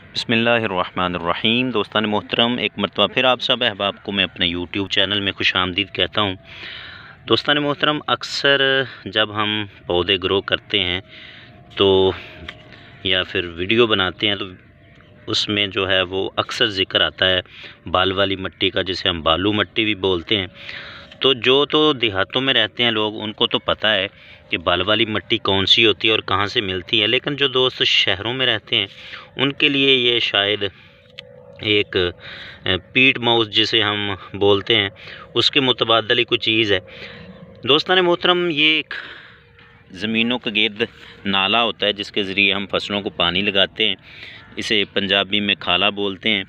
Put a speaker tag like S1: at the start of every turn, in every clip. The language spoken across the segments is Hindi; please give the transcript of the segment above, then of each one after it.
S1: बिस्मिल्लाहिर्रहमानिर्रहीम। दोस्तान मोहतरम, एक मरतबा फिर आप सब अहबाब को मैं अपने यूट्यूब चैनल में खुशामदीद कहता हूँ। दोस्तान मोहतरम, अक्सर जब हम पौधे ग्रो करते हैं तो या फिर वीडियो बनाते हैं तो उसमें जो है वो अक्सर ज़िक्र आता है बाल वाली मिट्टी का, जिसे हम बालू मिट्टी भी बोलते हैं। तो देहातों में रहते हैं लोग, उनको तो पता है कि बाल वाली मिट्टी कौन सी होती है और कहाँ से मिलती है, लेकिन जो दोस्त शहरों में रहते हैं उनके लिए ये शायद एक पीट माउस जिसे हम बोलते हैं उसके मुतबादल ही कोई चीज़ है। दोस्तान मोहतरम, ये एक ज़मीनों का गिर्द नाला होता है जिसके ज़रिए हम फसलों को पानी लगाते हैं। इसे पंजाबी में खाला बोलते हैं।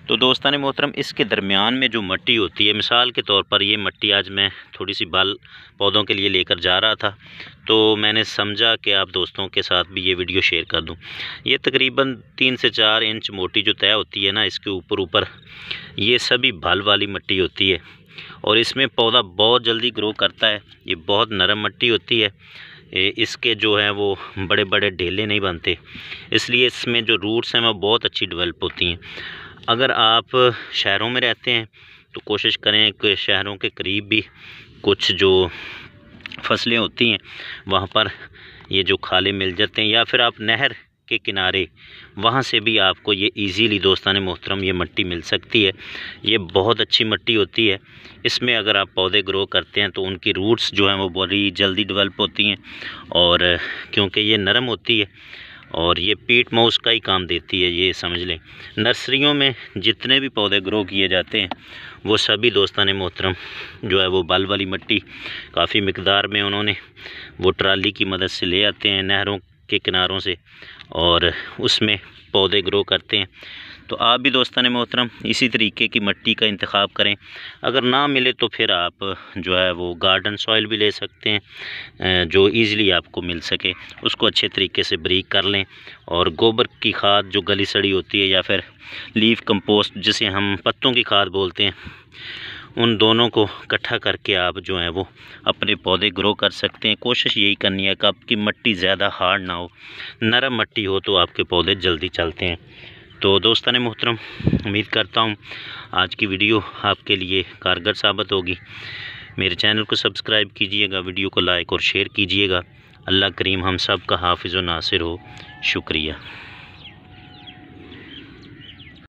S1: तो दोस्तान मोहतरम, इसके दरमियान में जो मिट्टी होती है, मिसाल के तौर पर ये मिट्टी आज मैं थोड़ी सी बाल पौधों के लिए लेकर जा रहा था तो मैंने समझा कि आप दोस्तों के साथ भी ये वीडियो शेयर कर दूं। ये तकरीबन 3 से 4 इंच मोटी जो तय होती है ना, इसके ऊपर ये सभी बाल वाली मिट्टी होती है और इसमें पौधा बहुत जल्दी ग्रो करता है। ये बहुत नरम मिट्टी होती है, इसके जो है वो बड़े बड़े ढेले नहीं बनते, इसलिए इसमें जो रूट्स हैं वो बहुत अच्छी डेवलप होती हैं। अगर आप शहरों में रहते हैं तो कोशिश करें कि शहरों के करीब भी कुछ जो फसलें होती हैं वहाँ पर ये जो खाले मिल जाते हैं, या फिर आप नहर के किनारे वहाँ से भी आपको ये इजीली दोस्तान मोहतरम ये मिट्टी मिल सकती है। ये बहुत अच्छी मिट्टी होती है। इसमें अगर आप पौधे ग्रो करते हैं तो उनकी रूट्स जो हैं वो बड़ी जल्दी डेवलप होती हैं, और क्योंकि ये नरम होती है और ये पीट माउस का ही काम देती है, ये समझ लें। नर्सरियों में जितने भी पौधे ग्रो किए जाते हैं वो सभी दोस्तान मोहतरम जो है वो बाल वाली मिट्टी काफ़ी मिकदार में उन्होंने वो ट्राली की मदद से ले आते हैं नहरों के किनारों से, और उसमें पौधे ग्रो करते हैं। तो आप भी दोस्तान मोहतरम इसी तरीके की मिट्टी का इंतखाब करें। अगर ना मिले तो फिर आप जो है वो गार्डन सॉइल भी ले सकते हैं जो ईज़िली आपको मिल सके। उसको अच्छे तरीके से बारीक कर लें और गोबर की खाद जो गली सड़ी होती है या फिर लीफ कंपोस्ट जिसे हम पत्तों की खाद बोलते हैं, उन दोनों को इकट्ठा करके आप जो है वो अपने पौधे ग्रो कर सकते हैं। कोशिश यही करनी है कि आपकी मिट्टी ज़्यादा हार्ड ना हो, नरम मिट्टी हो तो आपके पौधे जल्दी चलते हैं। तो दोस्तान मोहतरम, उम्मीद करता हूँ आज की वीडियो आपके लिए कारगर साबित होगी। मेरे चैनल को सब्सक्राइब कीजिएगा, वीडियो को लाइक और शेयर कीजिएगा। अल्लाह करीम हम सब का हाफिज़ व नासिर हो। शुक्रिया।